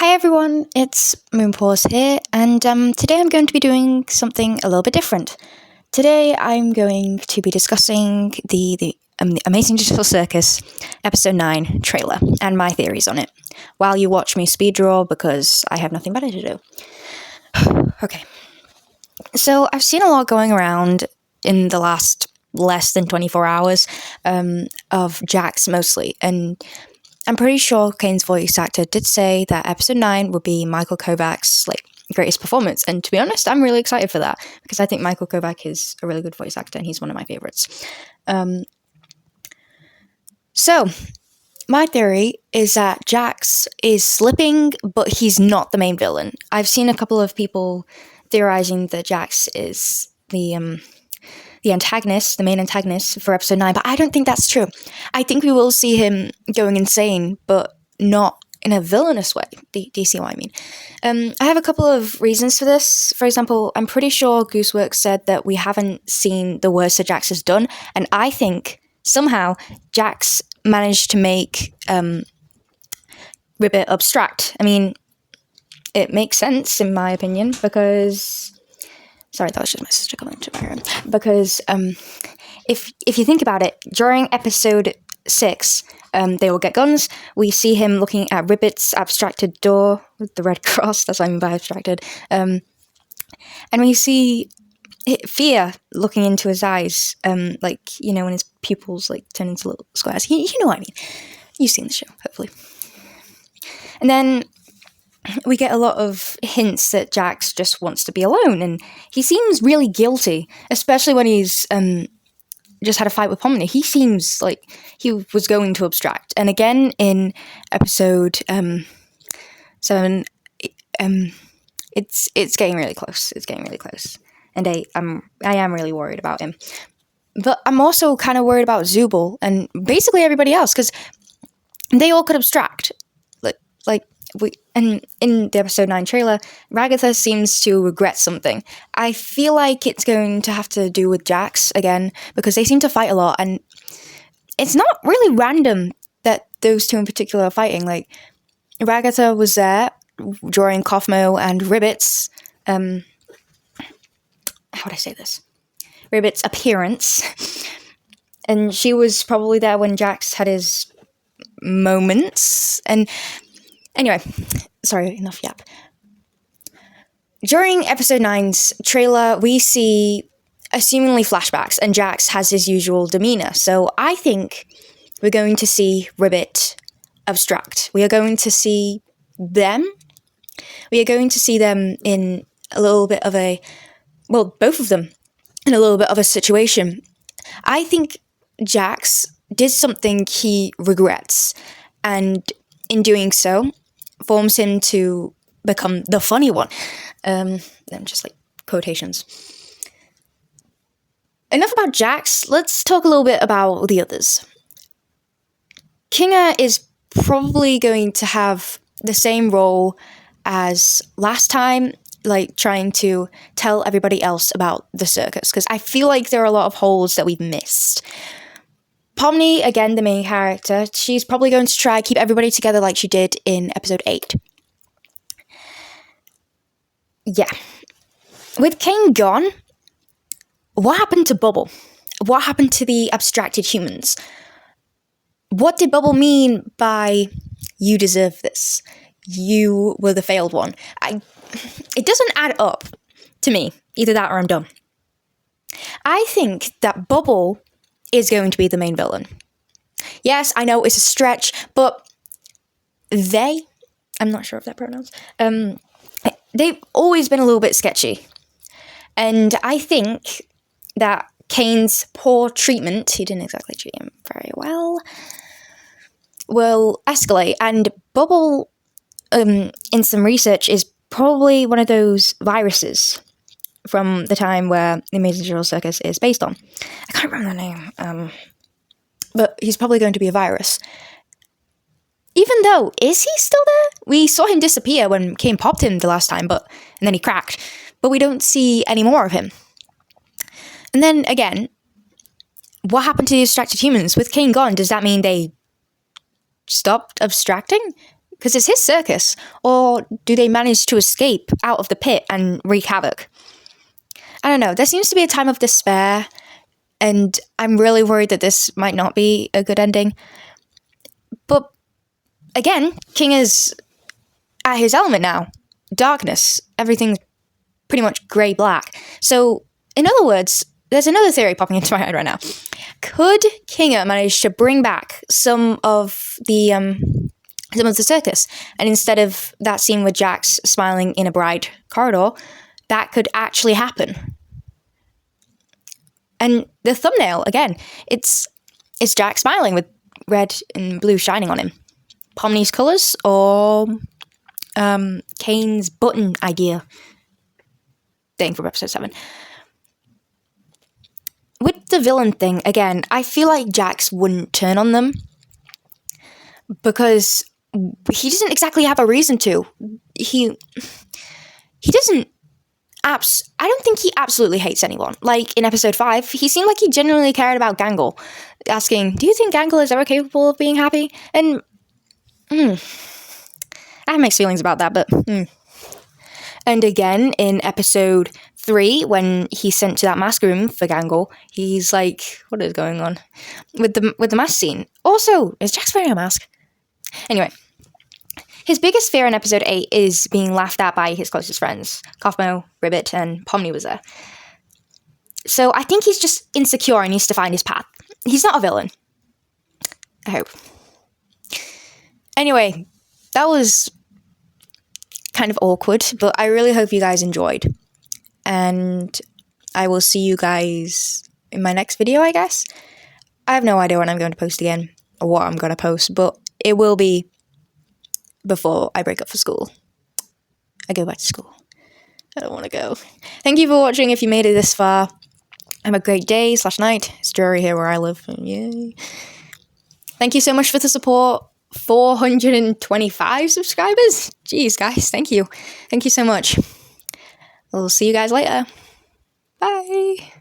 Hi everyone, it's Moonpause here, and today I'm going to be doing something a little bit different. Today I'm going to be discussing the Amazing Digital Circus Episode 9 trailer and my theories on it, while you watch me speed draw because I have nothing better to do. Okay, so I've seen a lot going around in the last less than 24 hours of Jax mostly, and I'm pretty sure Kane's voice actor did say that episode 9 would be Michael Kovac's greatest performance, and to be honest, I'm really excited for that because I think Michael Kovac is a really good voice actor and he's one of my favorites. So my theory is that Jax is slipping, but he's not the main villain. I've seen a couple of people theorizing that Jax is the antagonist, the main antagonist for episode 9, but I don't think that's true. I think we will see him going insane, but not in a villainous way. Do you see what I mean? I have a couple of reasons for this. For example, I'm pretty sure Gooseworks said that we haven't seen the worst that Jax has done, and I think somehow Jax managed to make Ribbit abstract. I mean, it makes sense in my opinion because... Sorry, that was just my sister coming into my room. Because if you think about it, during episode 6, they all get guns. We see him looking at Ribbit's abstracted door with the red cross. That's what I mean by abstracted. And we see fear looking into his eyes, when his pupils turn into little squares. You know what I mean. You've seen the show, hopefully. And then we get a lot of hints that Jax just wants to be alone, and he seems really guilty, especially when he's just had a fight with Pomni. He seems like he was going to abstract. And again, in episode 7, it's getting really close. It's getting really close. And I am really worried about him. But I'm also kind of worried about Zubul and basically everybody else, because they all could abstract. And in the episode 9 trailer, Ragatha seems to regret something. I feel like it's going to have to do with Jax again, because they seem to fight a lot, and it's not really random that those two in particular are fighting. Ragatha was there during Kaufmo and Ribbit's how would I say this? Ribbit's appearance, and she was probably there when Jax had his moments, and anyway, sorry, enough yap. During episode 9's trailer, we see seemingly flashbacks, and Jax has his usual demeanor. So I think we're going to see Ribbit abstract. We are going to see them. We are going to see them in a little bit of both of them in a little bit of a situation. I think Jax did something he regrets, and in doing so, forms him to become the funny one. Then just quotations. Enough about Jax. Let's talk a little bit about the others. Kinga is probably going to have the same role as last time, trying to tell everybody else about the circus, because I feel like there are a lot of holes that we've missed. Pomni, again, the main character, she's probably going to try keep everybody together like she did in episode 8. Yeah. With Kane gone, what happened to Bubble? What happened to the abstracted humans? What did Bubble mean by, you deserve this? You were the failed one. It doesn't add up to me. Either that or I'm done. I think that Bubble is going to be the main villain. Yes, I know it's a stretch, but I'm not sure if they're pronouns, they've always been a little bit sketchy. And I think that Kane's poor treatment, he didn't exactly treat him very well, will escalate. And Bubble, in some research, is probably one of those viruses from the time where the Amazing Digital Circus is based on. I can't remember the name, but he's probably going to be a virus. Even though, is he still there? We saw him disappear when Kane popped him the last time, and then he cracked, but we don't see any more of him. And then again, what happened to the abstracted humans? With Kane gone, does that mean they stopped abstracting? Because it's his circus. Or do they manage to escape out of the pit and wreak havoc? I don't know. There seems to be a time of despair, and I'm really worried that this might not be a good ending. But again, King is at his element now. Darkness. Everything's pretty much grey-black. So, in other words, there's another theory popping into my head right now. Could Kinger manage to bring back some of the circus, and instead of that scene with Jax smiling in a bride corridor, that could actually happen? And the thumbnail, again, it's Jax smiling with red and blue shining on him. Pomni's colours, or Kane's button idea thing from episode 7. With the villain thing, again, I feel like Jax wouldn't turn on them because he doesn't exactly have a reason to. He doesn't. I don't think he absolutely hates anyone. Like in episode 5, he seemed like he genuinely cared about Gangle, asking, "Do you think Gangle is ever capable of being happy?" And I have mixed feelings about that, but. And again, in episode 3, when he's sent to that mask room for Gangle, he's like, what is going on? With the mask scene. Also, is Jax wearing a mask? Anyway, his biggest fear in episode 8 is being laughed at by his closest friends. Kaufmo, Ribbit, and Pomni was there. So I think he's just insecure and needs to find his path. He's not a villain. I hope. Anyway, that was kind of awkward, but I really hope you guys enjoyed. And I will see you guys in my next video, I guess. I have no idea when I'm going to post again, or what I'm going to post, but it will be before I break up for school. I go back to school. I don't want to go. Thank you for watching if you made it this far. Have a great day / night. It's dreary here where I live. Yay. Thank you so much for the support. 425 subscribers. Jeez, guys, thank you. Thank you so much. We'll see you guys later. Bye.